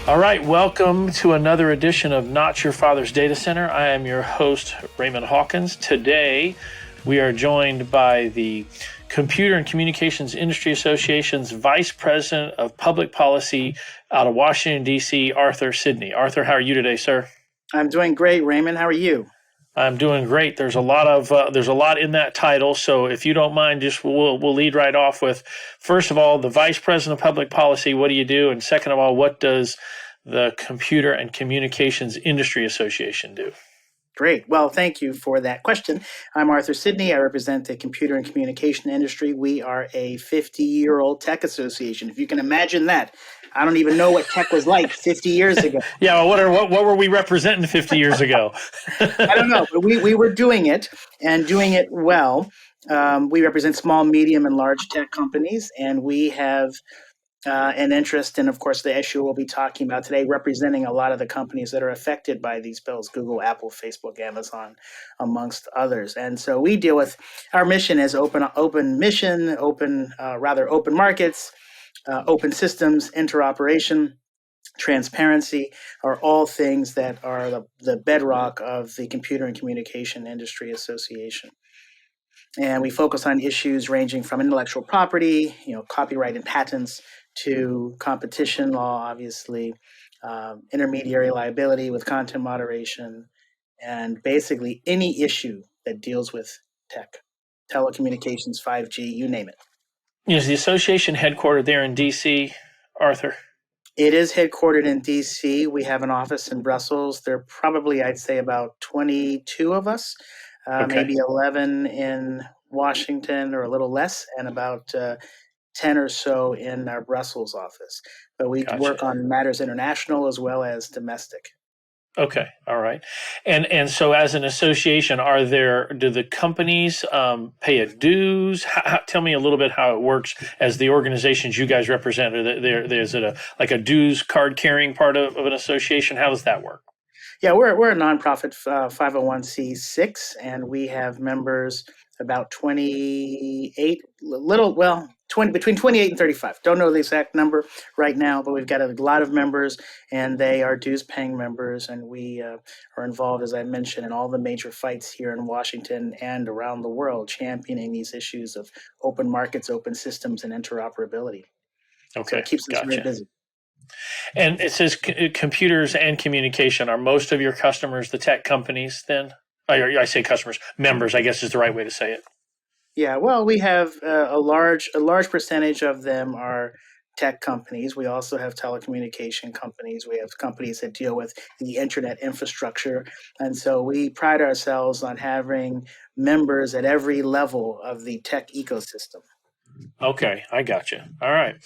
All right, welcome to another edition of Not Your Father's Data Center. I am your host, Raymond Hawkins. Today, we are joined by the Computer and Communications Industry Association's Vice President of Public Policy out of Washington, D.C., Arthur Sidney. Arthur, how are you today, sir? I'm doing great, Raymond. How are you? I'm doing great. There's a lot in that title. So if you don't mind, we'll lead right off with, first of all, the Vice President of Public Policy. What do you do? And second of all, what does the Computer and Communications Industry Association do? Great. Well, thank you for that question. I'm Arthur Sidney. I represent the computer and communication industry. We are a 50-year-old tech association. If you can imagine that. I don't even know what tech was like 50 years ago. Yeah, well, what were we representing 50 years ago? I don't know, but we were doing it and doing it well. We represent small, medium, and large tech companies, and we have an interest in, of course, the issue we'll be talking about today, representing a lot of the companies that are affected by these bills: Google, Apple, Facebook, Amazon, amongst others. And so we deal with, our mission is open markets, open systems, interoperation, transparency are all things that are the bedrock of the Computer and Communication Industry Association. And we focus on issues ranging from intellectual property, copyright and patents, to competition law, obviously, intermediary liability with content moderation, and basically any issue that deals with tech, telecommunications, 5G, you name it. Is the association headquartered there in D.C., Arthur? It is headquartered in D.C. We have an office in Brussels. There are probably, I'd say, about 22 of us, maybe 11 in Washington or a little less, and about 10 or so in our Brussels office. But we work on matters international as well as domestic. Okay, all right. And so as an association, do the companies pay a dues? Tell me a little bit how it works as the organizations you guys represent. Is it like a dues card carrying part of an association? How does that work? Yeah, we're a nonprofit 501c6, and we have members about 28, between 28 and 35. Don't know the exact number right now, but we've got a lot of members, and they are dues-paying members, and we are involved, as I mentioned, in all the major fights here in Washington and around the world, championing these issues of open markets, open systems, and interoperability. Okay, so it keeps us very busy. And it says computers and communication. Are most of your customers the tech companies then? I say customers, members, I guess is the right way to say it. Yeah, well, we have a large percentage of them are tech companies. We also have telecommunication companies. We have companies that deal with the internet infrastructure. And so we pride ourselves on having members at every level of the tech ecosystem. Okay, I got you. All right.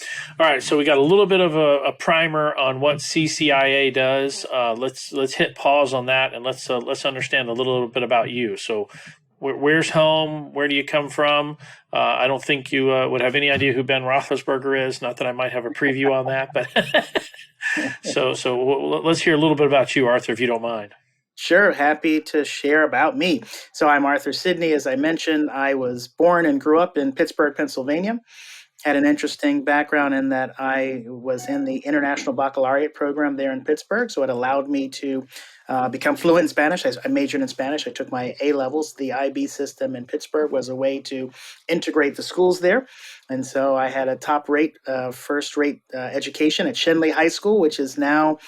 So we got a little bit of a primer on what CCIA does. Let's hit pause on that, and let's understand a little bit about you. So, where's home? Where do you come from? I don't think you would have any idea who Ben Roethlisberger is. Not that I might have a preview on that, but so let's hear a little bit about you, Arthur, if you don't mind. Sure, happy to share about me. So I'm Arthur Sidney. As I mentioned, I was born and grew up in Pittsburgh, Pennsylvania. Had an interesting background in that I was in the International Baccalaureate program there in Pittsburgh, so it allowed me to become fluent in Spanish. I majored in Spanish. I took my A-levels. The IB system in Pittsburgh was a way to integrate the schools there. And so I had a top-rate, first-rate education at Shenley High School, which is now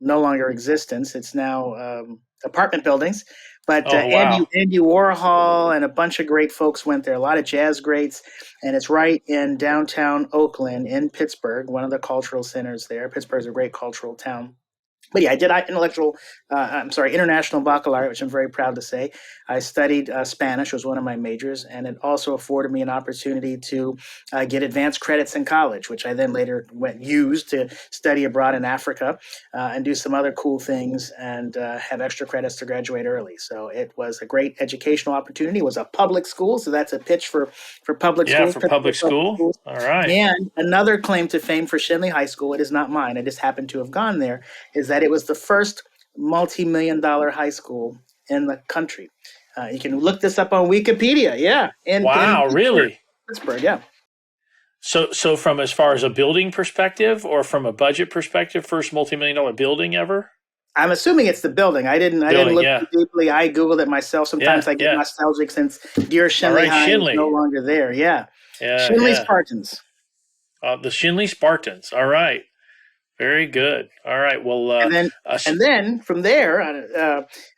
no longer existence. It's now apartment buildings. But wow. Andy Warhol and a bunch of great folks went there, a lot of jazz greats. And it's right in downtown Oakland in Pittsburgh, one of the cultural centers there. Pittsburgh's a great cultural town. But yeah, I did international baccalaureate, which I'm very proud to say. I studied Spanish, was one of my majors, and it also afforded me an opportunity to get advanced credits in college, which I then later used to study abroad in Africa and do some other cool things and have extra credits to graduate early. So it was a great educational opportunity. It was a public school, so that's a pitch for public schools. Yeah, for public school. All right. And another claim to fame for Shenley High School, it is not mine, I just happened to have gone there, is that it was the first multi-million-dollar high school in the country. You can look this up on Wikipedia. Yeah. Wow, really? Pittsburgh, yeah. So from as far as a building perspective or from a budget perspective, first multi-million-dollar building ever? I'm assuming it's the building. I didn't Building, look yeah. too deeply. I Googled it myself. Sometimes Yeah, I get yeah. nostalgic since dear All Shinley right, High is no Shinley. longer there. Yeah. Yeah, Shinley yeah. Spartans. The Shinley Spartans. All right. Very good. All right. Well, And then uh, and then from there,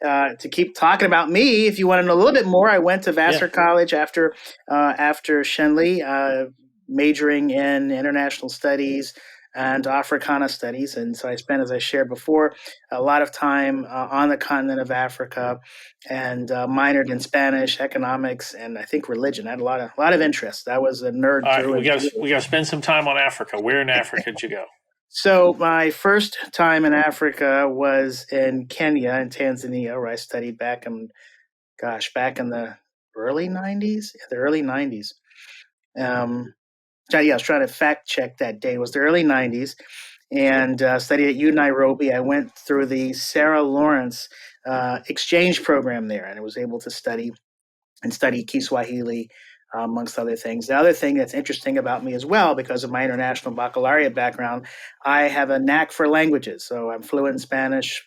to keep talking about me, if you want to know a little bit more, I went to yeah. Vassar College after Shenley, majoring in international studies and Africana studies. And so I spent, as I shared before, a lot of time on the continent of Africa, and minored in Spanish, economics, and I think religion. I had a lot of interest. I was a nerd All right. through We and got through. we got to spend some time on Africa. Where in Africa did you go? So my first time in Africa was in Kenya and Tanzania, where I studied back in the early '90s. Yeah, the early '90s. Yeah, I was trying to fact check that day. It was the early '90s, and studied at U Nairobi. I went through the Sarah Lawrence exchange program there, and I was able to study Kiswahili, amongst other things. The other thing that's interesting about me as well, because of my international baccalaureate background, I have a knack for languages. So I'm fluent in Spanish,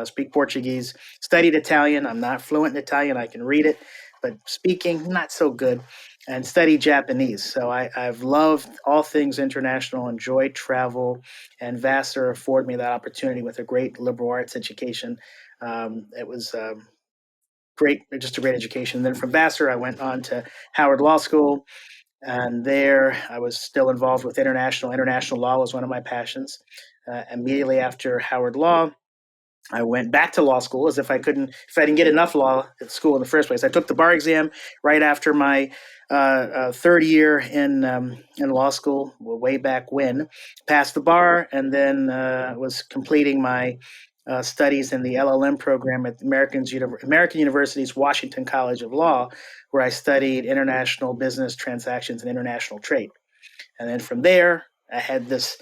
speak Portuguese, studied Italian. I'm not fluent in Italian. I can read it, but speaking, not so good. And studied Japanese. So I've loved all things international, enjoyed travel, and Vassar afforded me that opportunity with a great liberal arts education. It was just a great education. And then from Vassar, I went on to Howard Law School, and there I was still involved with international law was one of my passions. Immediately after Howard Law, I went back to law school, as if if I didn't get enough law at school in the first place. I took the bar exam right after my third year in law school, way back when. Passed the bar, and then was completing my studies in the LLM program at American University's Washington College of Law, where I studied international business transactions and international trade. And then from there, I had this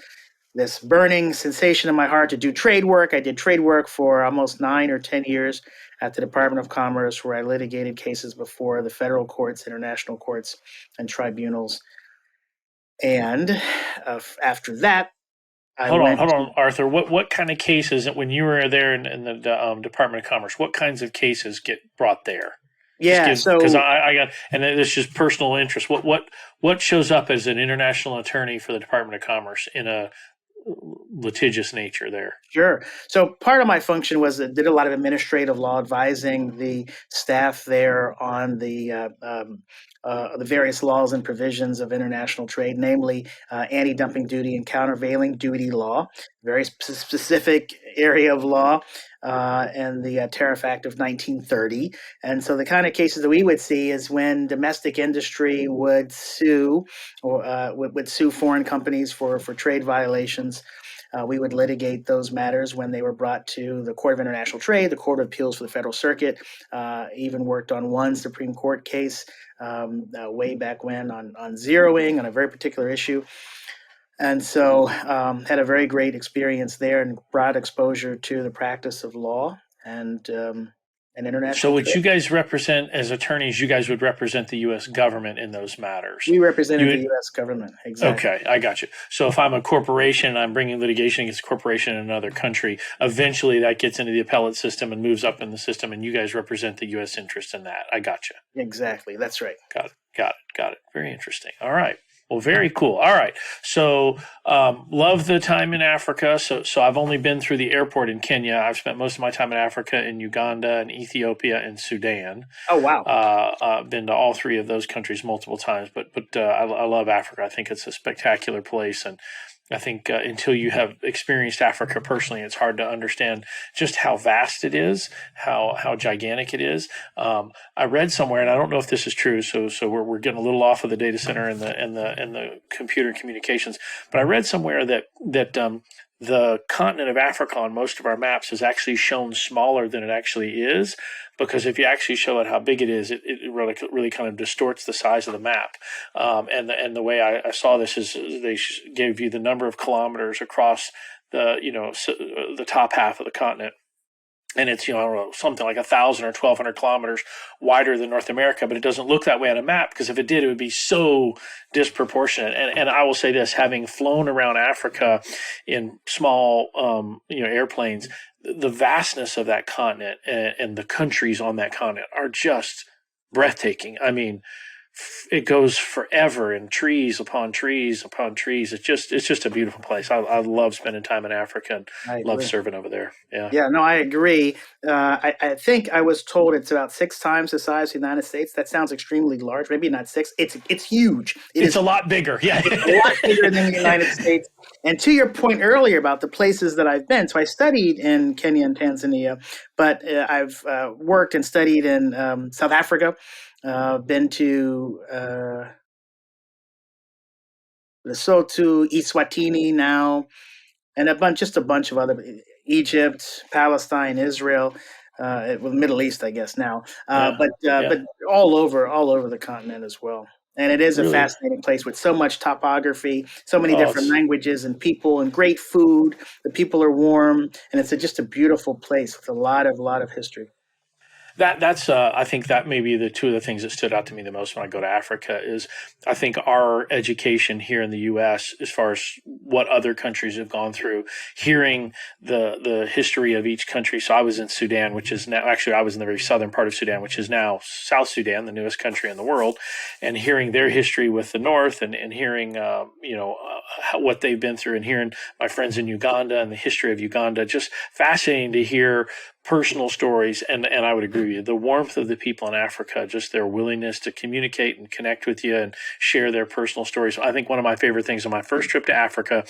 burning sensation in my heart to do trade work. I did trade work for almost 9 or 10 years at the Department of Commerce, where I litigated cases before the federal courts, international courts, and tribunals. And after that, I went Hold to, on, Arthur. What kind of cases when you were there in the Department of Commerce? What kinds of cases get brought there? Just yeah, give because so I got and it's just personal interest. What shows up as an international attorney for the Department of Commerce in a litigious nature there? sure. So part of my function was that did a lot of administrative law, advising the staff there on the various laws and provisions of international trade, namely anti-dumping duty and countervailing duty law, very specific area of law, and the Tariff Act of 1930. And so the kind of cases that we would see is when domestic industry would sue or would sue foreign companies for trade violations. We would litigate those matters when they were brought to the Court of International Trade, the Court of Appeals for the Federal Circuit. Even worked on one Supreme Court case way back when on zeroing on a very particular issue. And so had a very great experience there and broad exposure to the practice of law and So, international what trade. you guys represent as attorneys, you guys would represent the U.S. government in those matters. We You represented the would, U.S. government, exactly. okay, I got you. So, if I'm a corporation and I'm bringing litigation against a corporation in another country, eventually that gets into the appellate system and moves up in the system, and you guys represent the U.S. interest in that. I got you. Exactly, that's right. Got it. Got it. Got it. Very interesting. All right. Well, very cool. All right. So, love the time in Africa. So I've only been through the airport in Kenya. I've spent most of my time in Africa, in Uganda, and Ethiopia, and Sudan. Oh, wow. Been to all three of those countries multiple times. But I love Africa. I think it's a spectacular place, and I think until you have experienced Africa personally, it's hard to understand just how vast it is, how gigantic it is. I read somewhere, and I don't know if this is true. So we're getting a little off of the data center and the computer communications. But I read somewhere that the continent of Africa on most of our maps is actually shown smaller than it actually is, because if you actually show it how big it is, it really kind of distorts the size of the map. And the way I saw this is they gave you the number of kilometers across the top half of the continent. and it's, I don't know, something like 1,000 or 1,200 kilometers wider than North America, but it doesn't look that way on a map, because if it did, it would be so disproportionate. And I will say this, having flown around Africa in small, airplanes, the vastness of that continent and the countries on that continent are just breathtaking. I mean, it goes forever, and trees upon trees upon trees. It's just a beautiful place. I love spending time in Africa and I love agree. serving over there. Yeah. Yeah, no, I agree. I think I was told it's about 6 times the size of the United States. That sounds extremely large. Maybe not six. It's huge. It It's is a lot bigger. Yeah. a lot bigger than the United States. And to your point earlier about the places that I've been, so I studied in Kenya and Tanzania, but I've worked and studied in South Africa. Been to Lesotho, Eswatini now, and just a bunch of other Egypt, Palestine, Israel, well, Middle East, I guess now, Yeah. but Yeah. all over the continent as well. And it is a Really. fascinating place with so much topography, so many Oh, different it's languages and people, and great food. The people are warm, and it's just a beautiful place with a lot of history. that's I think that may be the two of the things that stood out to me the most when I go to Africa is I think our education here in the U.S. as far as what other countries have gone through, hearing the history of each country. So I was in Sudan, which is now actually I was in the very southern part of Sudan, which is now South Sudan, the newest country in the world, and hearing their history with the North, and hearing what they've been through, and hearing my friends in Uganda and the history of Uganda. Just fascinating to hear personal stories, and I would agree with you. The warmth of the people in Africa, just their willingness to communicate and connect with you and share their personal stories. I think one of my favorite things on my first trip to Africa,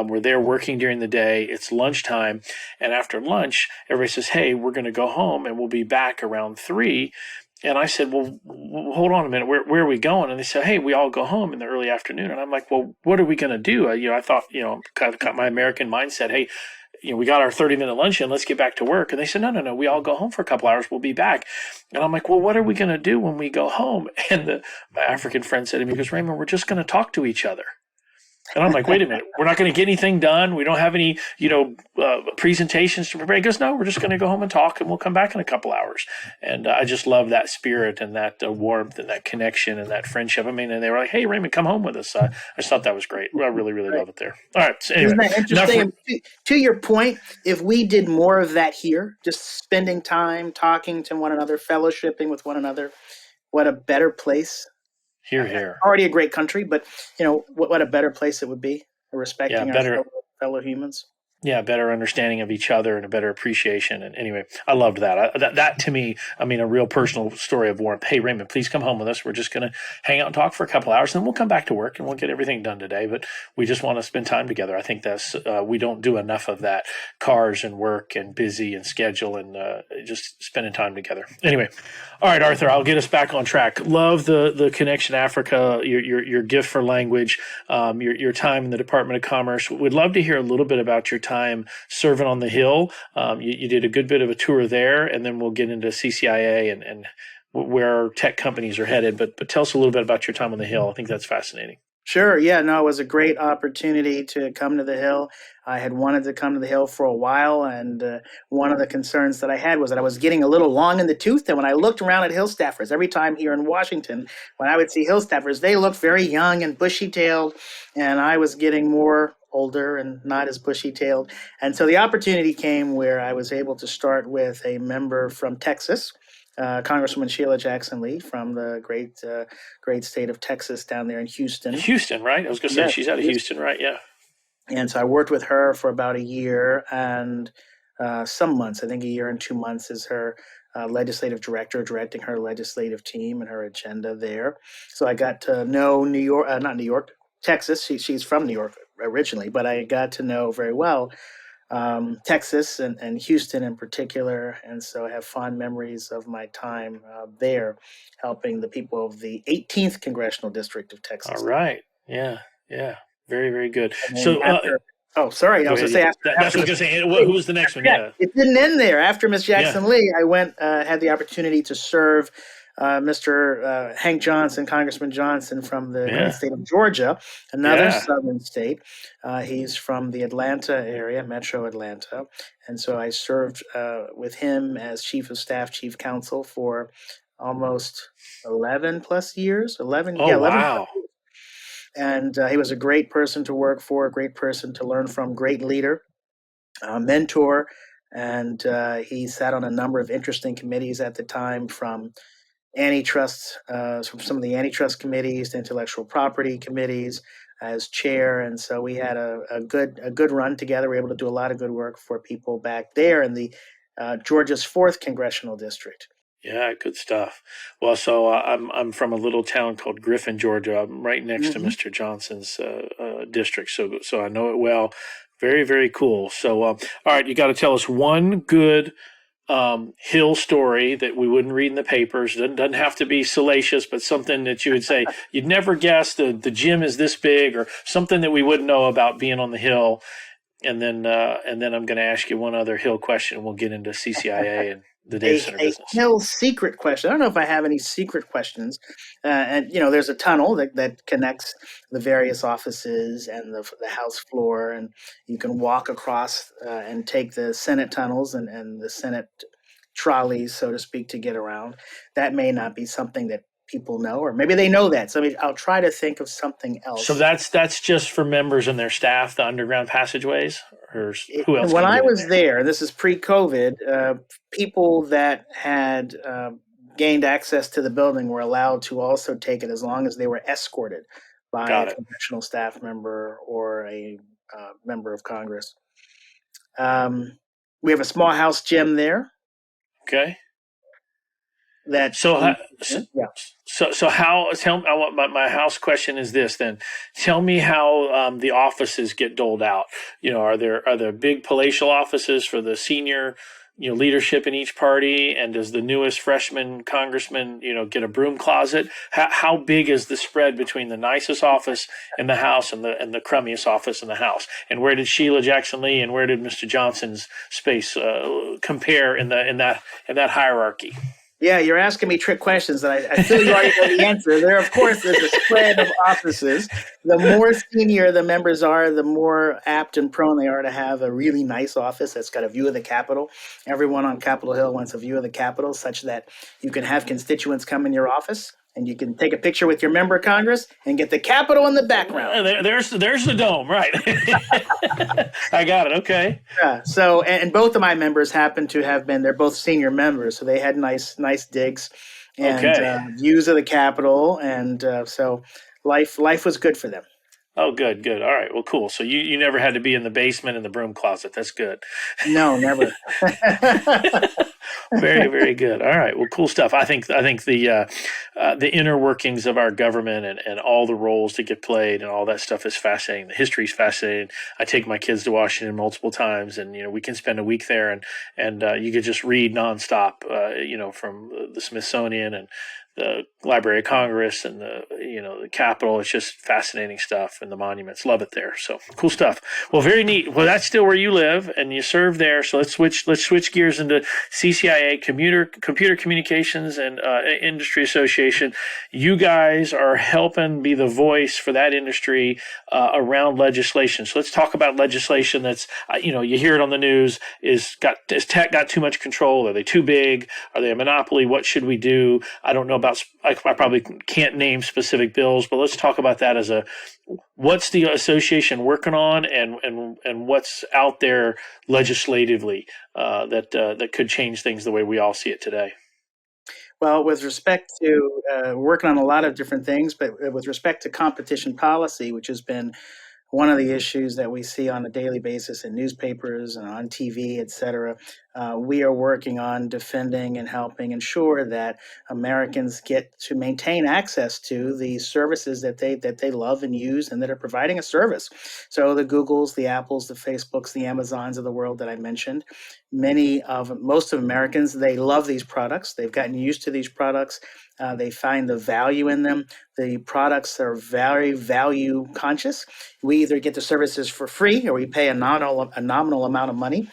we're there working during the day. It's lunchtime, and after lunch, everybody says, "Hey, we're going to go home, and we'll be back around 3." And I said, "Well, hold on a minute. Where are we going?" And they said, "Hey, we all go home in the early afternoon." And I'm like, "Well, what are we going to do?" I thought, kind of got my American mindset. Hey, we got our 30-minute lunch in, let's get back to work. And they said, no, we all go home for a couple hours. We'll be back. And I'm like, well, what are we going to do when we go home? And my African friend said to me, he goes, Raymond, we're just going to talk to each other. And I'm like, wait a minute, we're not going to get anything done. We don't have any, presentations to prepare. He goes, no, we're just going to go home and talk, and we'll come back in a couple hours. And I just love that spirit and that warmth and that connection and that friendship. I mean, and they were like, hey, Raymond, come home with us. I just thought that was great. I really, really love it there. All right. So anyway, Isn't that interesting? To your point, if we did more of that here, just spending time talking to one another, fellowshipping with one another, what a better place. here, here. Already a great country, but what a better place it would be, Yeah, respecting our better. fellow humans. Yeah, better understanding of each other and a better appreciation. And anyway, I loved that. That to me, I mean, a real personal story of warmth. Hey, Raymond, please come home with us. We're just going to hang out and talk for a couple hours, and then we'll come back to work and we'll get everything done today. But we just want to spend time together. I think that's we don't do enough of that. Cars and work and busy and schedule and just spending time together. Anyway, all right, Arthur, I'll get us back on track. Love the connection to Africa, your gift for language, your time in the Department of Commerce. We'd love to hear a little bit about your time serving on the Hill. You did a good bit of a tour there, and then we'll get into CCIA and where tech companies are headed. But tell us a little bit about your time on the Hill. I think that's fascinating. Sure. Yeah, no, it was a great opportunity to come to the Hill. I had wanted to come to the Hill for a while, and one of the concerns that I had was that I was getting a little long in the tooth. And when I looked around at Hill staffers, every time here in Washington, when I would see Hill staffers, they looked very young and bushy-tailed, and I was getting more older and not as bushy-tailed. And so the opportunity came where I was able to start with a member from Texas, Congresswoman Sheila Jackson Lee from the great state of Texas down there in Houston. Houston, right? I was going to say Yes, she's out of Houston, right? Yeah. and so I worked with her for about a year and some months. I think a year and 2 months is her legislative director, directing her legislative team and her agenda there. So I got to know New York, not New York, Texas. She's from New York originally, but I got to know very well Texas and Houston in particular. And so I have fond memories of my time there helping the people of the 18th Congressional District of All Texas. right. Yeah. Yeah. Very, very good. And then So, after, oh, sorry, I go was going ahead. to say Yeah. after, That's after what I was Miss going to say. Lee, Who was the next one? yeah, Yeah. it didn't end there. After Miss Yeah. Jackson Lee, I went had the opportunity to serve Mr. Hank Johnson, Congressman Johnson from the great Yeah. state of Georgia, another Yeah. southern state. He's from the Atlanta area, Metro Atlanta. And so I served with him as chief of staff, chief counsel for almost 11 plus years. 11, Oh, yeah, 11 plus wow. years. And he was a great person to work for, a great person to learn from, great leader, mentor. And he sat on a number of interesting committees at the time, from antitrust, from some of the antitrust committees to intellectual property committees as chair. And so we had a good run together. We were able to do a lot of good work for people back there in the Georgia's 4th congressional district. Yeah, good stuff. Well, so I'm from a little town called Griffin, Georgia. I'm right next to Mm-hmm. Mr. Johnson's district, so I know it well. Very, very cool. So, all right, you got to tell us one good Hill story that we wouldn't read in the papers. Doesn't have to be salacious, but something that you would say you'd never guess the gym is this big, or something that we wouldn't know about being on the Hill. And then I'm going to ask you one other Hill question, and we'll get into CCIA and the data center A business. Hill secret question. I don't know if I have any secret questions. And there's a tunnel that connects the various offices and the House floor, and you can walk across and take the Senate tunnels and the Senate trolleys, so to speak, to get around. That may not be something that people know, or maybe they know that. So I'll try to think of something So else. that's just for members and their staff, the underground passageways, or who else When can I get in was there? there, this is pre-COVID, people that had gained access to the building were allowed to also take it as long as they were escorted by Got a it. congressional staff member or a member of Congress. Um, we have a small house gym there Okay. that So, we, so, yeah. so how? Tell me. I want my house question is this. Then, tell me how the offices get doled out. Are there big palatial offices for the senior, leadership in each party, and does the newest freshman congressman, get a broom closet? How big is the spread between the nicest office in the House and the crummiest office in the House? And where did Sheila Jackson Lee and where did Mr. Johnson's space compare in that hierarchy? Yeah, you're asking me trick questions that I feel you already know the answer. There, of course, is a spread of offices. The more senior the members are, the more apt and prone they are to have a really nice office that's got a view of the Capitol. Everyone on Capitol Hill wants a view of the Capitol, such that you can have constituents come in your office and you can take a picture with your member of Congress and get the Capitol in the background. There's the dome, right? I got it. Okay. Yeah. So, and both of my members happen to have been, they're both senior members. So they had nice digs and Okay. views of the Capitol. And so life was good for them. Oh, good. All right. Well, cool. So you never had to be in the basement in the broom closet. That's good. No, never. Very, very good. All right. Well, cool stuff. I think the inner workings of our government and all the roles that get played and all that stuff is fascinating. The history is fascinating. I take my kids to Washington multiple times, and we can spend a week there, and you could just read nonstop. From the Smithsonian and the Library of Congress and the Capitol. It's just fascinating stuff, and the monuments. Love it there. So cool stuff. Well, very neat. Well, that's still where you live and you serve there. So let's switch gears into CCIA, Computer Communications and Industry Association. You guys are helping be the voice for that industry around legislation. So let's talk about legislation that's you hear it on the news. Is tech got too much control? Are they too big? Are they a monopoly? What should we do? I don't know about. I probably can't name specific bills, but let's talk about that as what's the association working on, and what's out there legislatively that could change things the way we all see it today. Well, with respect to working on a lot of different things, but with respect to competition policy, which has been one of the issues that we see on a daily basis in newspapers and on TV, et cetera, we are working on defending and helping ensure that Americans get to maintain access to the services that they love and use and that are providing a service. So the Googles, the Apples, the Facebooks, the Amazons of the world that I mentioned, most of Americans, they love these products. They've gotten used to these products. They find the value in them. The products are very value conscious. We either get the services for free or we pay a nominal amount of money.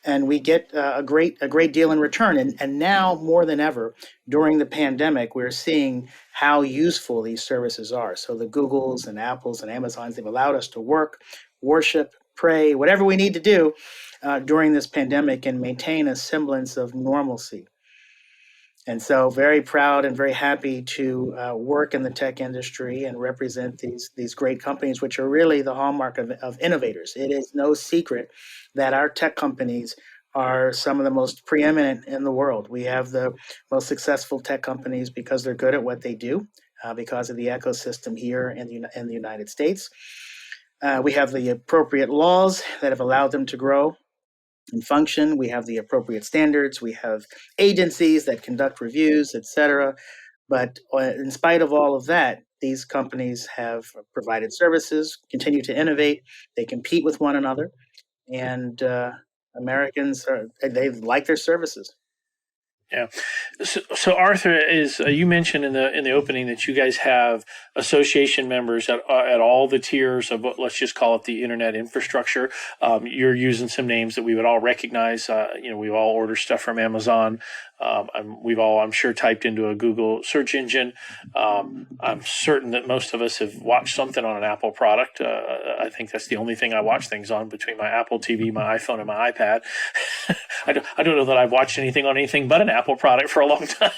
and we get a great deal in return. And now more than ever during the pandemic, we're seeing how useful these services are. So the Googles and Apples and Amazons, they've allowed us to work, worship, pray, whatever we need to do during this pandemic and maintain a semblance of normalcy. And so, very proud and very happy to work in the tech industry and represent these great companies, which are really the hallmark of innovators. It is no secret that our tech companies are some of the most preeminent in the world. We have the most successful tech companies because they're good at what they do, because of the ecosystem here in the United States. We have the appropriate laws that have allowed them to grow and function. We have the appropriate standards. We have agencies that conduct reviews, etc. But in spite of all of that, these companies have provided services, continue to innovate. They compete with one another, and Americans they like their services. Yeah. So Arthur, is you mentioned in the opening that you guys have association members at all the tiers of what, let's just call it the internet infrastructure. You're using some names that we would all recognize. We all order stuff from Amazon. We've all, I'm sure, typed into a Google search engine. I'm certain that most of us have watched something on an Apple product. I think that's the only thing I watch things on between my Apple TV, my iPhone, and my iPad. I don't know that I've watched anything on anything but an Apple product for a long time.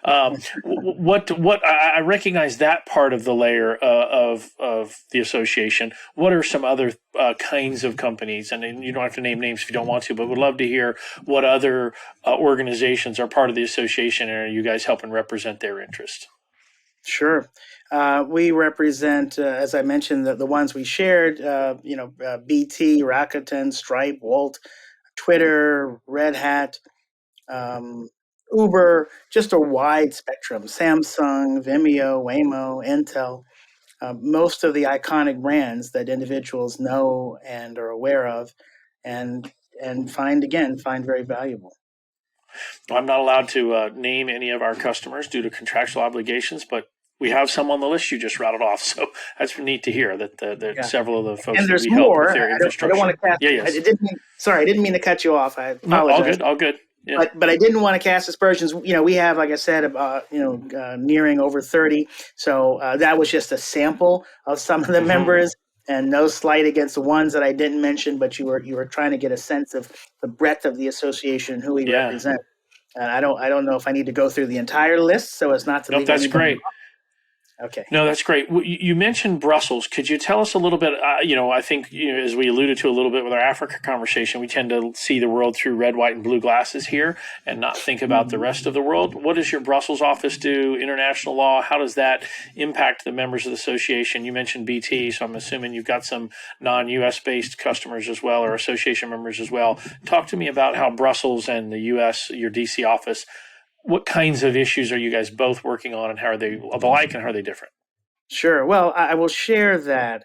I recognize that part of the layer of the association. What are some other kinds of companies? And you don't have to name names if you don't want to, but would love to hear what other organizations are part of the association, and are you guys helping represent their interest? Sure. We represent, as I mentioned, the ones we shared, BT, Rakuten, Stripe, Wolt, Twitter, Red Hat, Uber, just a wide spectrum, Samsung, Vimeo, Waymo, Intel, most of the iconic brands that individuals know and are aware of and find very valuable. I'm not allowed to name any of our customers due to contractual obligations, but we have some on the list you just rattled off. So that's neat to hear that several of the folks And that there's we help more. with their infrastructure. I don't want to cast. Yeah, yes. I didn't mean to cut you off. I apologize. No, all good. Yeah. But I didn't want to cast aspersions. We have, like I said, nearing over 30. So that was just a sample of some of the members, and no slight against the ones that I didn't mention. But you were trying to get a sense of the breadth of the association and who we represent. And I don't know if I need to go through the entire list so as not to leave that's anybody great. off. Okay. No, that's great. You mentioned Brussels. Could you tell us a little bit? I think as we alluded to a little bit with our Africa conversation, we tend to see the world through red, white, and blue glasses here, and not think about the rest of the world. What does your Brussels office do? International law? How does that impact the members of the association? You mentioned BT, so I'm assuming you've got some non-U.S. based customers as well, or association members as well. Talk to me about how Brussels and the U.S., your D.C. office. What kinds of issues are you guys both working on, and how are they alike and how are they different? Sure. Well, I will share that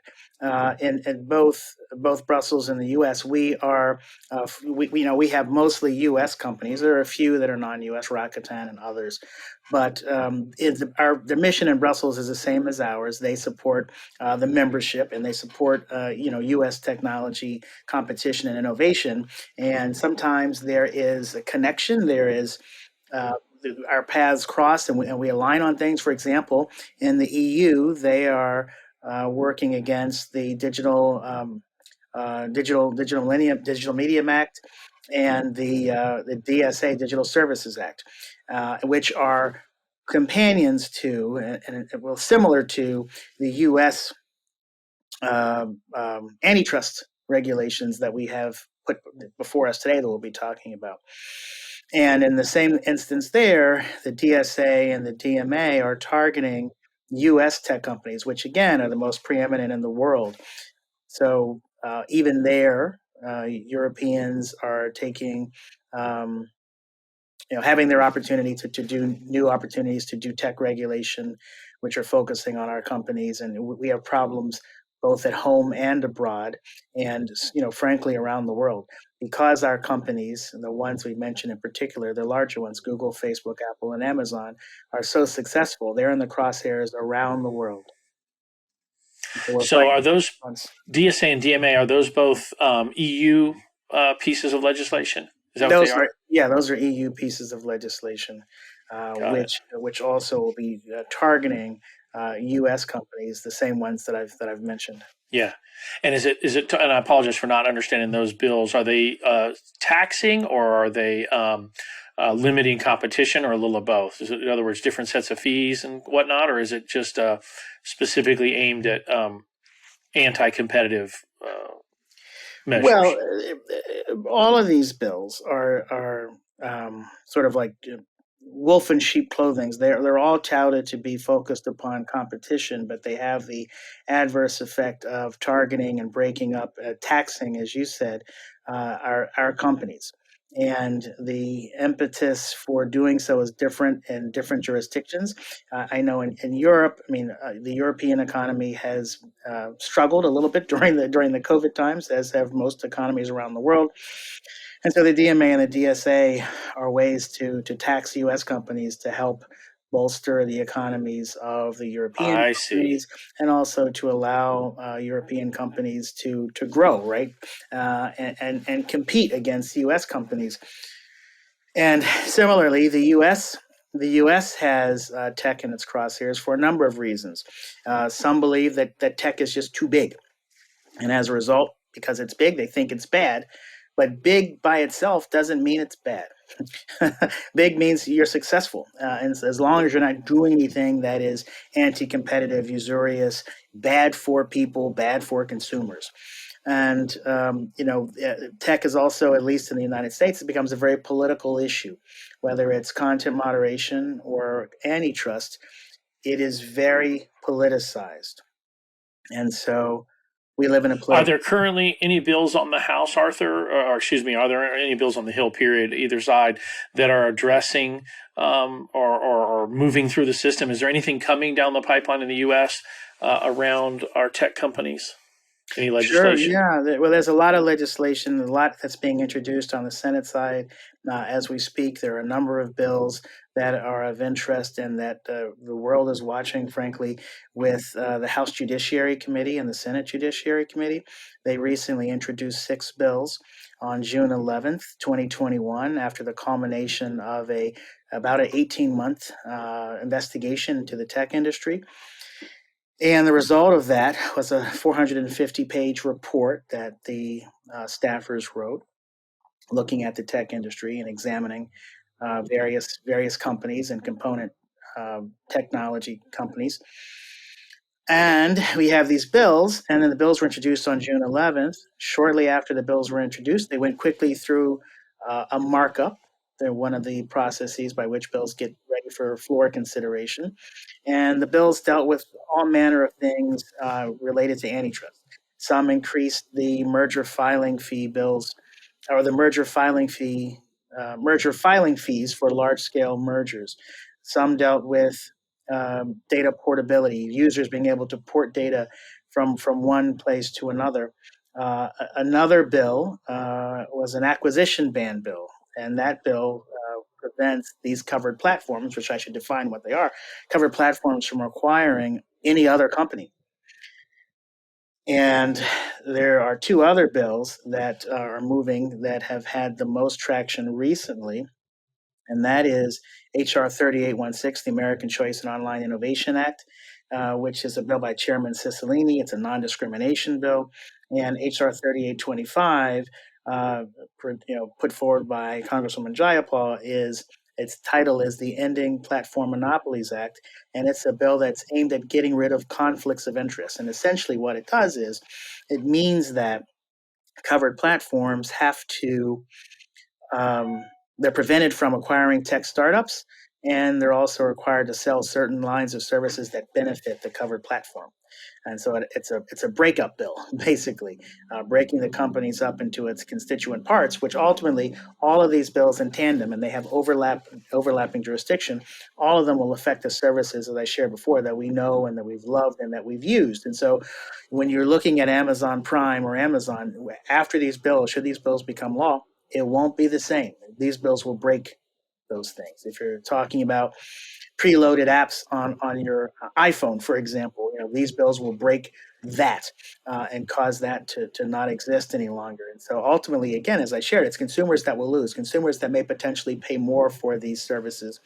in both Brussels and the U.S. We are we have mostly U.S. companies. There are a few that are non-U.S. Rakuten and others, but the mission in Brussels is the same as ours. They support the membership and they support U.S. technology competition and innovation. And sometimes there is a connection. There is our paths cross and we align on things. For example, in the EU, they are working against the Digital Medium Act and the DSA Digital Services Act, which are companions to and similar to the U.S. Antitrust regulations that we have put before us today that we'll be talking about. And in the same instance there, the DSA and the DMA are targeting U.S. tech companies, which again are the most preeminent in the world. So even there, Europeans are taking, having their opportunity to do new opportunities to do tech regulation, which are focusing on our companies. And we have problems both at home and abroad, and frankly around the world, because our companies, and the ones we mentioned in particular, the larger ones, Google, Facebook, Apple, and Amazon, are so successful. They're in the crosshairs around the world. So are those DSA and DMA, are those both EU pieces of legislation? Is that what they Those are are? those are EU pieces of legislation, Got it. which also will be targeting U.S. companies, the same ones that I've mentioned. Yeah. And is it? And I apologize for not understanding those bills. Are they taxing or are they limiting competition, or a little of both? Is it, in other words, different sets of fees and whatnot, or is it just specifically aimed at anti-competitive Well, measures? all of these bills are sort of like wolf in sheep clothing. They're all touted to be focused upon competition, but they have the adverse effect of targeting and breaking up, taxing, as you said, our companies. And the impetus for doing so is different in different jurisdictions. I know in Europe, I mean, the European economy has struggled a little bit during the COVID times, as have most economies around the world. And so the DMA and the DSA are ways to tax U.S. companies to help bolster the economies of the European I see. companies, and also to allow European companies to grow, right, and compete against U.S. companies. And similarly, the U.S. has tech in its crosshairs for a number of reasons. Some believe that tech is just too big, and as a result, because it's big, they think it's bad. But big by itself doesn't mean it's bad. Big means you're successful, and as long as you're not doing anything that is anti-competitive, usurious, bad for people, bad for consumers. And tech is also, at least in the United States, it becomes a very political issue, whether it's content moderation or antitrust. It is very politicized, and so we live in a Are political. there currently any bills on the House, Arthur, or excuse me, are there any bills on the Hill, period, either side, that are addressing or moving through the system? Is there anything coming down the pipeline in the U.S. Around our tech companies? Any Sure, legislation? yeah. Well, there's a lot of legislation, a lot that's being introduced on the Senate side as we speak. There are a number of bills that are of interest and that the world is watching, frankly, with the House Judiciary Committee and the Senate Judiciary Committee. They recently introduced 6 bills on June 11th, 2021, after the culmination of about an 18-month investigation into the tech industry. And the result of that was a 450-page report that the staffers wrote, looking at the tech industry and examining various companies and component technology companies. And we have these bills, and then the bills were introduced on June 11th. Shortly after the bills were introduced, they went quickly through a markup. They're one of the processes by which bills get ready for floor consideration. And the bills dealt with all manner of things related to antitrust. Some increased the merger filing fee bills, or the merger filing fees for large scale mergers. Some dealt with data portability, users being able to port data from one place to another. Another bill was an acquisition ban bill, and that bill prevents these covered platforms, which I should define what they are, covered platforms from acquiring any other company. And there are 2 other bills that are moving that have had the most traction recently, and that is H.R. 3816, the American Choice and Online Innovation Act, which is a bill by Chairman Cicilline. It's a non-discrimination bill. And H.R. 3825, put forward by Congresswoman Jayapal, its title is the Ending Platform Monopolies Act, and it's a bill that's aimed at getting rid of conflicts of interest. And essentially what it does is it means that covered platforms have to um, they're prevented from acquiring tech startups, and they're also required to sell certain lines of services that benefit the covered platform. And so it's a breakup bill, basically, breaking the companies up into its constituent parts, which ultimately all of these bills in tandem, and they have overlapping jurisdiction. All of them will affect the services, as I shared before, that we know and that we've loved and that we've used. And so, when you're looking at Amazon Prime or Amazon, after these bills, should these bills become law, it won't be the same. These bills will break those things. If you're talking about preloaded apps on your iPhone, for example. These bills will break that and cause that to not exist any longer. And so ultimately, again, as I shared, it's consumers that will lose, consumers that may potentially pay more for these services,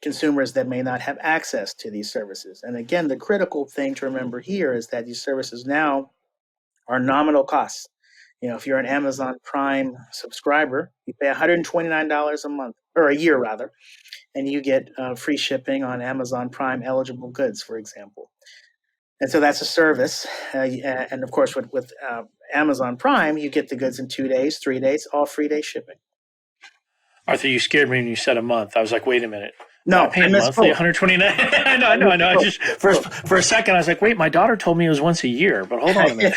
consumers that may not have access to these services. And again, the critical thing to remember here is that these services now are nominal costs. If you're an Amazon Prime subscriber, you pay $129 a month, or a year rather, and you get free shipping on Amazon Prime eligible goods, for example. And so that's a service. And of course, with Amazon Prime, you get the goods in 2 days, 3 days, all free day shipping. Arthur, you scared me when you said a month. I was like, wait a minute. No, I pay monthly, 129. I know. I just for a second, I was like, wait, my daughter told me it was once a year, but hold on a minute.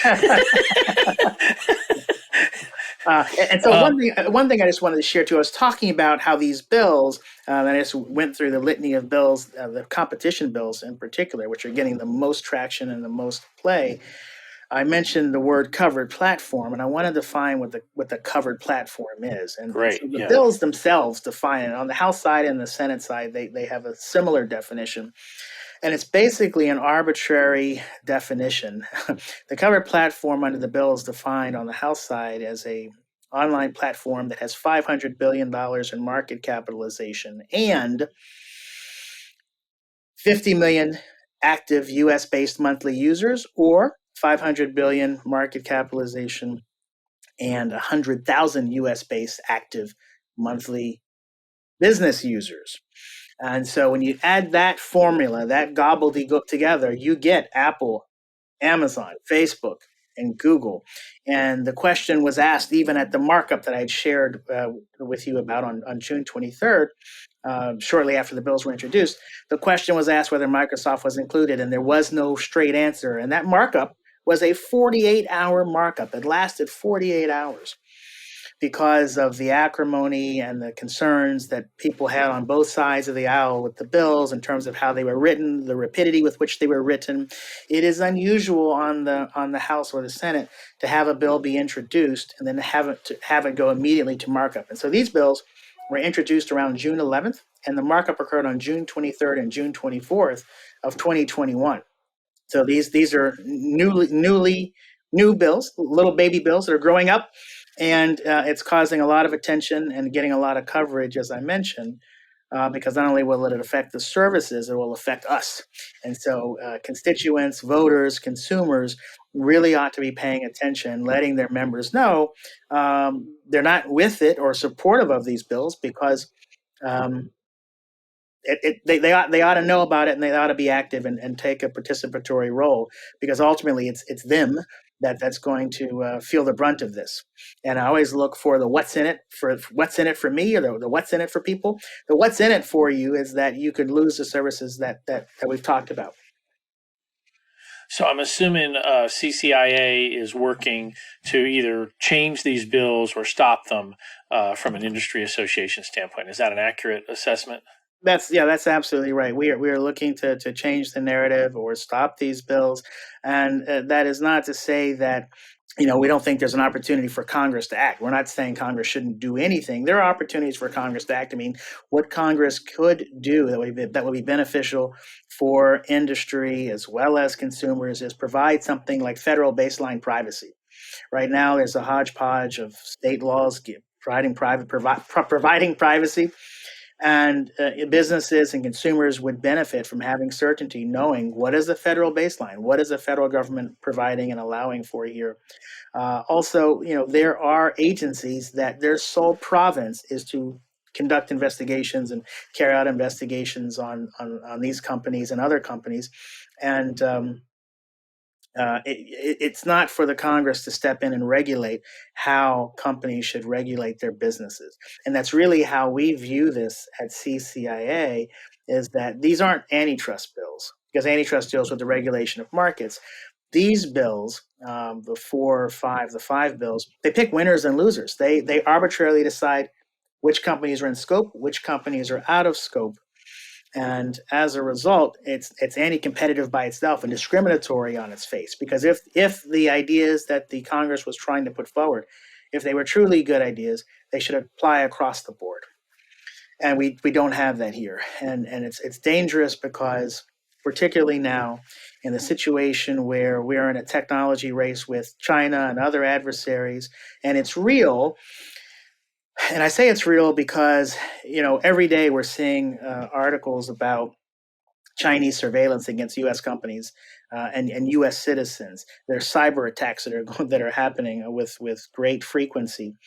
And so one thing I just wanted to share too, I was talking about how these bills, and I just went through the litany of bills, the competition bills in particular, which are getting the most traction and the most play. I mentioned the word covered platform, and I want to define what the covered platform is. And Great, so the bills themselves define it. On the House side and the Senate side, they have a similar definition. And it's basically an arbitrary definition. The covered platform under the bill is defined on the House side as a online platform that has $500 billion in market capitalization and 50 million active US-based monthly users, or 500 billion market capitalization and 100,000 US-based active monthly business users. And so when you add that formula, that gobbledygook together, you get Apple, Amazon, Facebook, and Google. And the question was asked even at the markup that I had shared with you about on June 23rd, shortly after the bills were introduced. The question was asked whether Microsoft was included, and there was no straight answer. And that markup was a 48-hour markup. It lasted 48 hours. Because of the acrimony and the concerns that people had on both sides of the aisle with the bills in terms of how they were written, the rapidity with which they were written. It is unusual on the House or the Senate to have a bill be introduced and then have it go immediately to markup. And so these bills were introduced around June 11th, and the markup occurred on June 23rd and June 24th of 2021. So these are new bills, little baby bills that are growing up. And it's causing a lot of attention and getting a lot of coverage, as I mentioned, because not only will it affect the services, it will affect us. And so constituents, voters, consumers really ought to be paying attention, letting their members know they're not with it or supportive of these bills, because they ought to know about it, and they ought to be active and take a participatory role, because ultimately it's them that's going to feel the brunt of this. And I always look for the what's in it for me, or the what's in it for people. The what's in it for you is that you could lose the services that we've talked about. So I'm assuming CCIA is working to either change these bills or stop them from an industry association standpoint. Is that an accurate assessment? That's absolutely right. We are looking to change the narrative or stop these bills, and that is not to say that we don't think there's an opportunity for Congress to act. We're not saying Congress shouldn't do anything. There are opportunities for Congress to act. I mean, what Congress could do that would be beneficial for industry as well as consumers is provide something like federal baseline privacy. Right now, there's a hodgepodge of state laws providing privacy. And businesses and consumers would benefit from having certainty, knowing what is the federal baseline, what is the federal government providing and allowing for here. Also, there are agencies that their sole province is to conduct investigations and carry out investigations on these companies and other companies. And it's not for the Congress to step in and regulate how companies should regulate their businesses. And that's really how we view this at CCIA, is that these aren't antitrust bills, because antitrust deals with the regulation of markets. These bills, the five bills, they pick winners and losers. They arbitrarily decide which companies are in scope, which companies are out of scope. And as a result, it's anti-competitive by itself and discriminatory on its face. Because if the ideas that the Congress was trying to put forward, if they were truly good ideas, they should apply across the board. and we don't have that here, and it's dangerous because particularly now in the situation where we're in a technology race with China and other adversaries, and it's real. And I say it's real because every day we're seeing articles about Chinese surveillance against U.S. companies and U.S. citizens. There's cyber attacks that are happening with great frequency,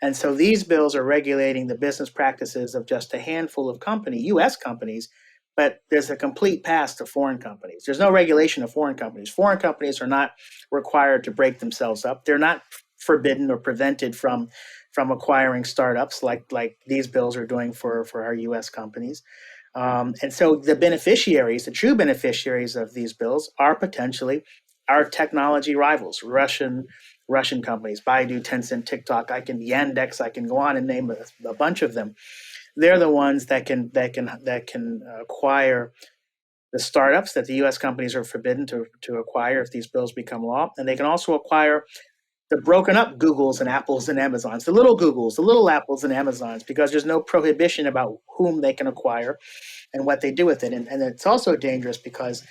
and so these bills are regulating the business practices of just a handful of U.S. companies. But there's a complete pass to foreign companies. There's no regulation of foreign companies. Foreign companies are not required to break themselves up. They're not forbidden or prevented from acquiring startups like these bills are doing for our U.S. companies. And so the true beneficiaries of these bills are potentially our technology rivals, Russian companies, Baidu, Tencent, TikTok, Yandex, I can go on and name a bunch of them. They're the ones that can acquire the startups that the U.S. companies are forbidden to acquire if these bills become law, and they can also acquire the broken up Googles and Apples and Amazons, the little Googles, the little Apples and Amazons, because there's no prohibition about whom they can acquire and what they do with it. And it's also dangerous because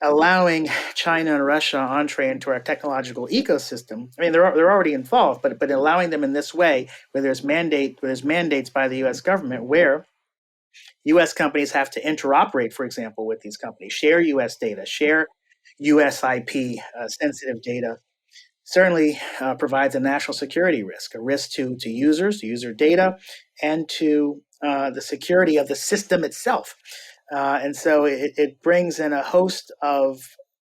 allowing China and Russia entree into our technological ecosystem, I mean, they're already involved, but allowing them in this way, where there's mandates by the U.S. government, where U.S. companies have to interoperate, for example, with these companies, share U.S. data, share U.S. IP, sensitive data, certainly provides a national security risk, a risk to users, to user data, and to the security of the system itself. And so it brings in a host of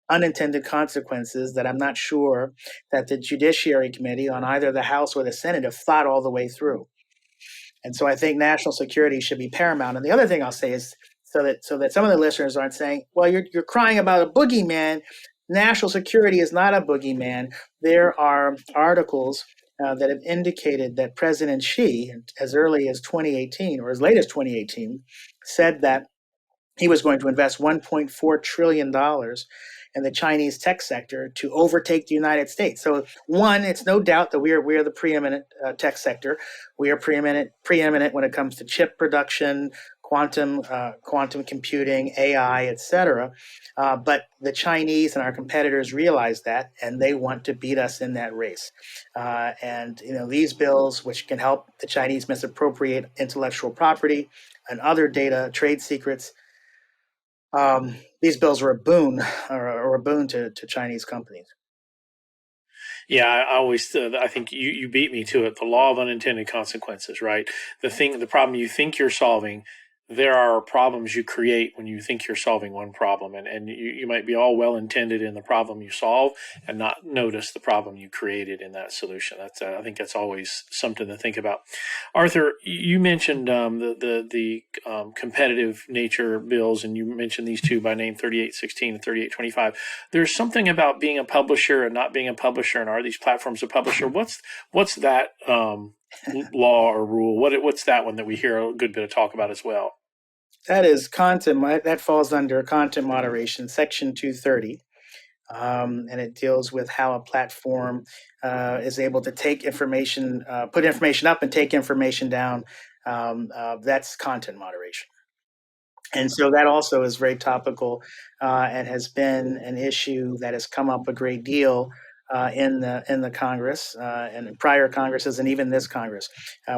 unintended consequences that I'm not sure that the Judiciary Committee on either the House or the Senate have thought all the way through. And so I think national security should be paramount. And the other thing I'll say is so that some of the listeners aren't saying, well, you're crying about a boogeyman. National security is not a boogeyman. There are articles that have indicated that President Xi, as early as 2018 or as late as 2018, said that he was going to invest $1.4 trillion in the Chinese tech sector to overtake the United States. So, one, it's no doubt that we are the preeminent tech sector. We are preeminent when it comes to chip production, quantum computing, AI, et cetera. But the Chinese and our competitors realize that, and they want to beat us in that race. And these bills, which can help the Chinese misappropriate intellectual property and other data, trade secrets, these bills are a boon to Chinese companies. Yeah, I always I think you beat me to it. The law of unintended consequences, right? The problem you think you're solving, there are problems you create when you think you're solving one problem, and you might be all well intended in the problem you solve and not notice the problem you created in that solution. That's I think that's always something to think about. Arthur, you mentioned the competitive nature bills, and you mentioned these two by name, 3816 and 3825. There's something about being a publisher and not being a publisher, and are these platforms a publisher? What's that law or rule? What's that one that we hear a good bit of talk about as well? That is content. That falls under content moderation, Section 230, and it deals with how a platform is able to take information, put information up, and take information down. That's content moderation. And so that also is very topical and has been an issue that has come up a great deal in the Congress and in prior Congresses and even this Congress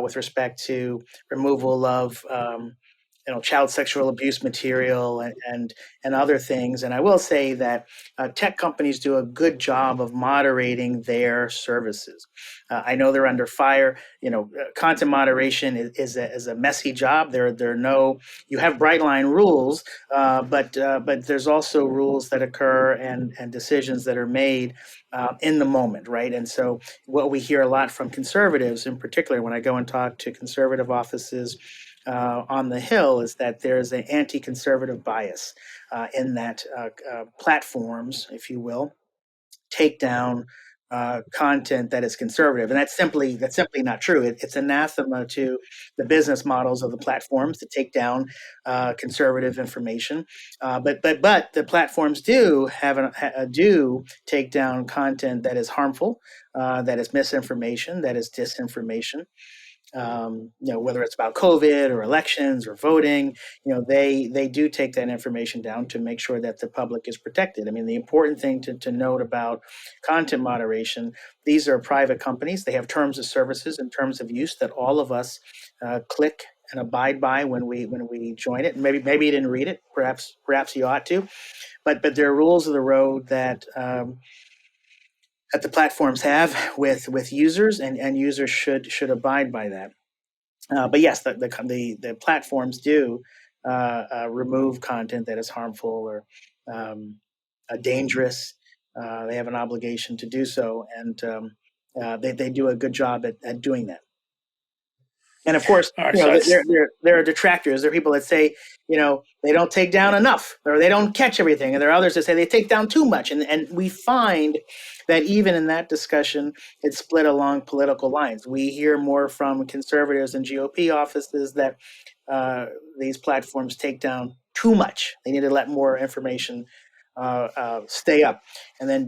with respect to removal of child sexual abuse material and other things. And I will say that tech companies do a good job of moderating their services. I know they're under fire. Content moderation is a messy job. You have bright line rules, but there's also rules that occur and decisions that are made in the moment, right? And so what we hear a lot from conservatives, in particular, when I go and talk to conservative offices on the Hill, is that there's an anti-conservative bias in that platforms, if you will, take down content that is conservative, and that's simply not true. It's anathema to the business models of the platforms to take down conservative information. But the platforms do take down content that is harmful, that is misinformation, that is disinformation. whether it's about COVID or elections or voting, they do take that information down to make sure that the public is protected. I mean, the important thing to note about content moderation, these are private companies. They have terms of services and terms of use that all of us click and abide by when we join it. And maybe you didn't read it. Perhaps you ought to. But there are rules of the road that the platforms have with users, and users should abide by that. But yes, the platforms do remove content that is harmful or dangerous. They have an obligation to do so, and they do a good job at doing that. And of course, All right, so that's there are detractors. There are people that say, they don't take down enough, or they don't catch everything, and there are others that say they take down too much. And we find that even in that discussion, it's split along political lines. We hear more from conservatives and GOP offices that these platforms take down too much. They need to let more information stay up. And then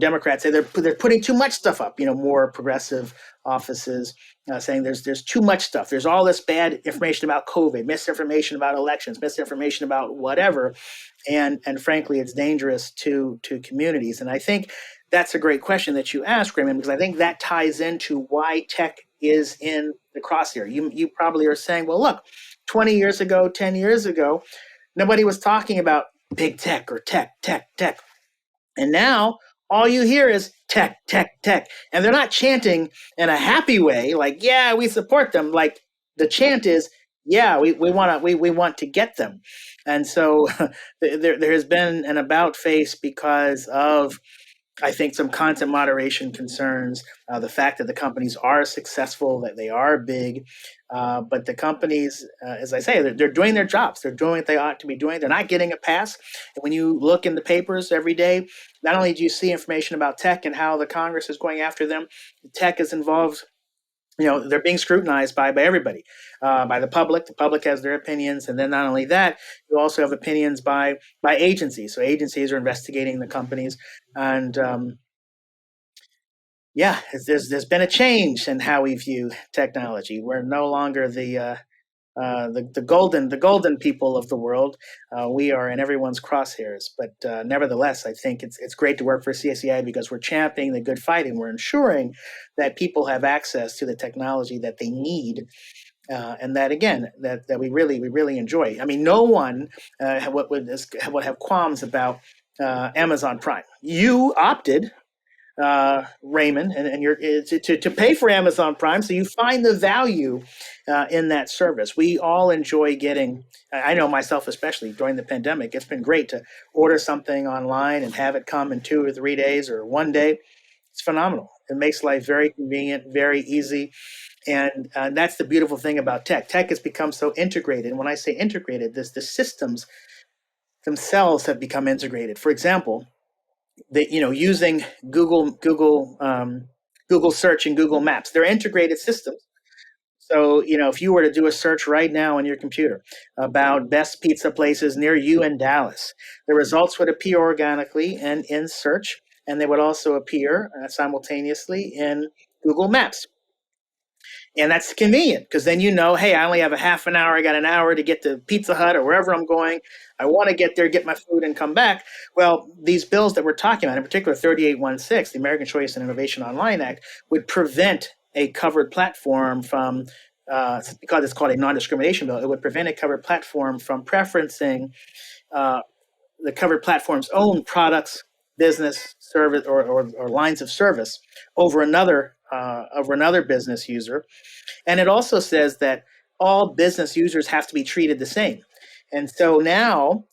Democrats say they're putting too much stuff up. More progressive offices saying there's too much stuff. There's all this bad information about COVID, misinformation about elections, misinformation about whatever, and frankly, it's dangerous to communities. And I think that's a great question that you asked, Raymond, because I think that ties into why tech is in the crosshair. You probably are saying, well, look, 20 years ago, 10 years ago, nobody was talking about big tech or tech. And now all you hear is tech. And they're not chanting in a happy way, like, yeah, we support them. Like the chant is, yeah, we want to get them. And so there has been an about face because of, I think, some content moderation concerns, the fact that the companies are successful, that they are big, but the companies, as I say, they're doing their jobs. They're doing what they ought to be doing. They're not getting a pass. And when you look in the papers every day, not only do you see information about tech and how the Congress is going after them, tech is involved. They're being scrutinized by everybody, by the public. The public has their opinions, and then not only that, you also have opinions by agencies. So agencies are investigating the companies, and there's been a change in how we view technology. We're no longer the golden people of the world. We are in everyone's crosshairs. But nevertheless, I think it's great to work for CCIA because we're championing the good fight, and we're ensuring that people have access to the technology that they need. And that again, that we really enjoy. I mean, no one would have qualms about Amazon Prime. You opted, Raymond, and you're to pay for Amazon Prime, so you find the value in that service. We all enjoy getting. I know myself, especially during the pandemic, it's been great to order something online and have it come in 2 or 3 days or one day. It's phenomenal. It makes life very convenient, very easy, and that's the beautiful thing about tech. Tech has become so integrated. And when I say integrated, the systems themselves have become integrated. For example, using Google search and Google Maps, they're integrated systems. So if you were to do a search right now on your computer about best pizza places near you in Dallas, the results would appear organically and in search, and they would also appear simultaneously in Google Maps. And that's convenient because then hey, I only have a half an hour. I got an hour to get to Pizza Hut or wherever I'm going. I want to get there, get my food, and come back. Well, these bills that we're talking about, in particular 3816, the American Choice and Innovation Online Act, would prevent a covered platform from, because it's called a non-discrimination bill, it would prevent a covered platform from preferencing the covered platform's own products, business, service, or lines of service over another business user. And it also says that all business users have to be treated the same. And so now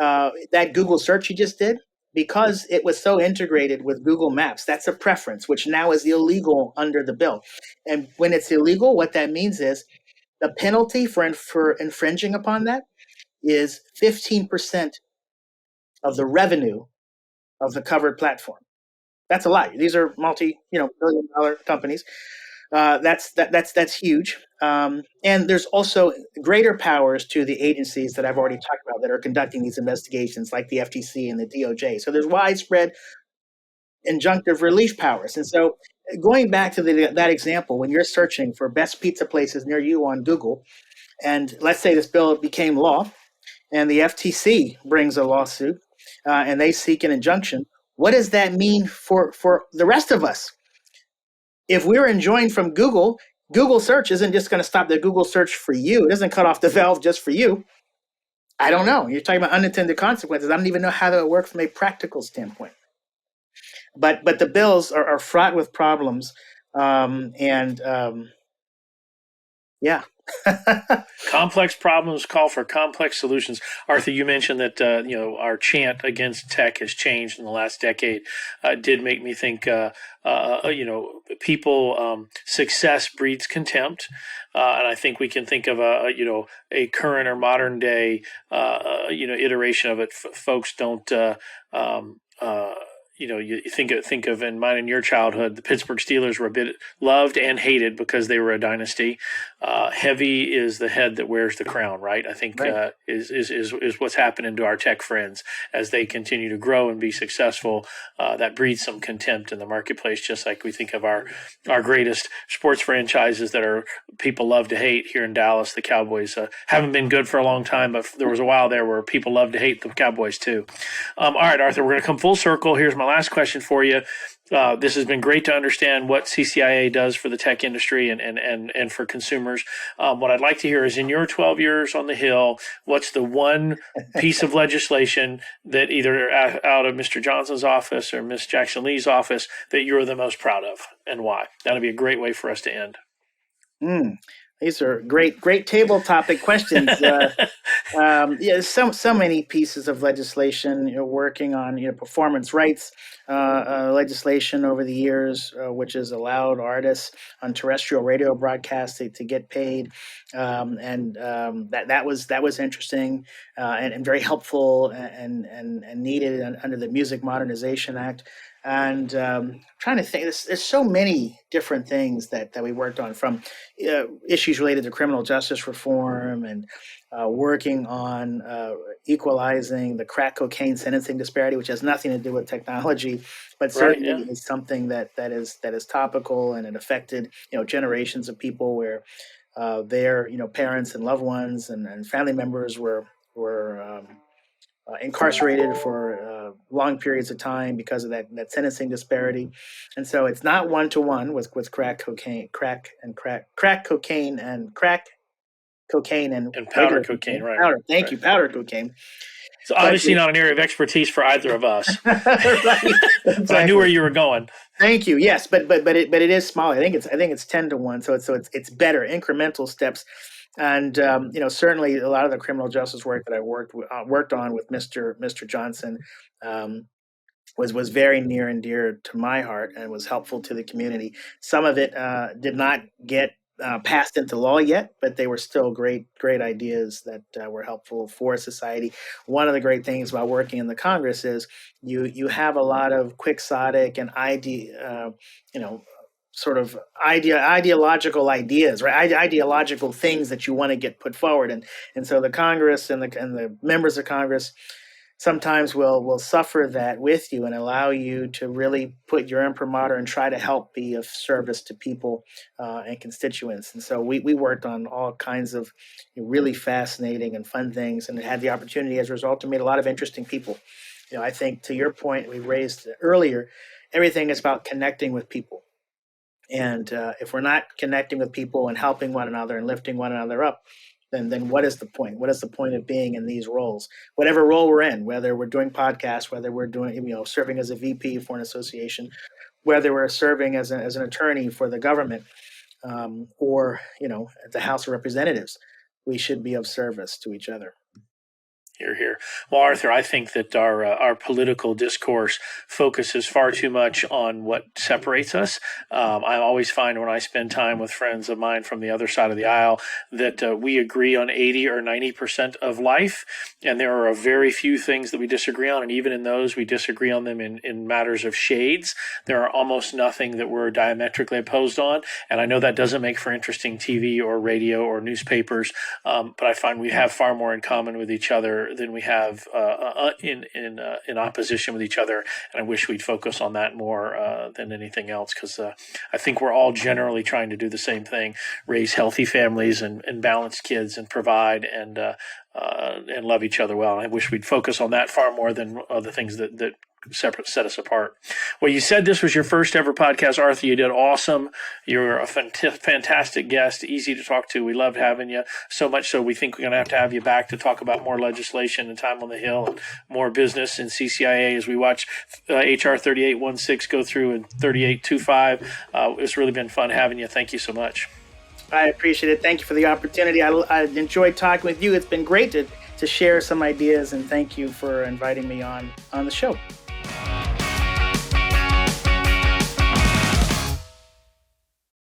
that Google search you just did, because it was so integrated with Google Maps, that's a preference, which now is illegal under the bill. And when it's illegal, what that means is the penalty for infringing upon that is 15% of the revenue of the covered platform. That's a lot. These are multi-billion-dollar companies. That's huge. And there's also greater powers to the agencies that I've already talked about that are conducting these investigations, like the FTC and the DOJ. So there's widespread injunctive relief powers. And so going back to that example, when you're searching for best pizza places near you on Google, and let's say this bill became law, and the FTC brings a lawsuit, and they seek an injunction, what does that mean for the rest of us? If we're enjoined from Google, Google search isn't just going to stop the Google search for you. It doesn't cut off the valve just for you. I don't know. You're talking about unintended consequences. I don't even know how that would work from a practical standpoint. But the bills are fraught with problems, and yeah. Complex problems call for complex solutions. Arthur, you mentioned that our chant against tech has changed in the last decade. Did make me think. People success breeds contempt, and I think we can think of a current or modern day iteration of it. Folks don't. You think of in mine and your childhood, the Pittsburgh Steelers were a bit loved and hated because they were a dynasty. Heavy is the head that wears the crown, right? I think Right. Is what's happening to our tech friends as they continue to grow and be successful. That breeds some contempt in the marketplace, just like we think of our greatest sports franchises that are people love to hate here in Dallas. The Cowboys haven't been good for a long time, but there was a while there where people love to hate the Cowboys too. All right, Arthur, we're going to come full circle. Here's my last question for you. This has been great to understand what CCIA does for the tech industry and for consumers. What I'd like to hear is, in your 12 years on the Hill, what's the one piece of legislation that either out of Mr. Johnson's office or Ms. Jackson Lee's office that you're the most proud of, and why? That'll be a great way for us to end. These are great table topic questions. So many pieces of legislation. Working on performance rights legislation over the years, which has allowed artists on terrestrial radio broadcasts to get paid, and that was interesting and very helpful and needed under the Music Modernization Act. And trying to think, there's so many different things that we worked on, from issues related to criminal justice reform and working on equalizing the crack cocaine sentencing disparity, which has nothing to do with technology, but certainly is something that is topical, and it affected generations of people where their parents and loved ones and family members were incarcerated for long periods of time because of that sentencing disparity. And so it's not one to one with crack cocaine and powder cocaine, right? Powder. Thank you, powder cocaine. So obviously not an area of expertise for either of us. Right. Exactly. But I knew where you were going. Thank you. Yes, but it is small. I think it's 10 to 1. So it's better, incremental steps. And certainly a lot of the criminal justice work that I worked on with Mr. Johnson was very near and dear to my heart, and was helpful to the community. Some of it did not get passed into law yet, but they were still great ideas that were helpful for society. One of the great things about working in the Congress is you have a lot of quixotic and ideological ideas, right? Ideological things that you want to get put forward, and so the Congress and the members of Congress sometimes will suffer that with you and allow you to really put your imprimatur and try to help be of service to people and constituents. And so we worked on all kinds of really fascinating and fun things, and had the opportunity as a result to meet a lot of interesting people. I think, to your point we raised earlier, everything is about connecting with people. And if we're not connecting with people and helping one another and lifting one another up, then what is the point? What is the point of being in these roles? Whatever role we're in, whether we're doing podcasts, whether we're doing, serving as a VP for an association, whether we're serving as an attorney for the government, or at the House of Representatives, we should be of service to each other. Here. Well, Arthur, I think that our political discourse focuses far too much on what separates us. I always find when I spend time with friends of mine from the other side of the aisle that we agree on 80 or 90% of life, and there are very few things that we disagree on, and even in those, we disagree on them in matters of shades. There are almost nothing that we're diametrically opposed on, and I know that doesn't make for interesting TV or radio or newspapers, but I find we have far more in common with each other than we have in opposition with each other. And I wish we'd focus on that more than anything else, because I think we're all generally trying to do the same thing: raise healthy families and balanced kids and provide and love each other well. And I wish we'd focus on that far more than other things that set us apart. Well, you said this was your first ever podcast, Arthur. You did awesome. You're a fantastic guest, easy to talk to. We loved having you, so much so we think we're going to have you back to talk about more legislation and time on the Hill and more business in CCIA as we watch HR 3816 go through and 3825. It's really been fun having you. Thank you so much. I appreciate it. Thank you for the opportunity. I enjoyed talking with you. It's been great to share some ideas, and thank you for inviting me on the show.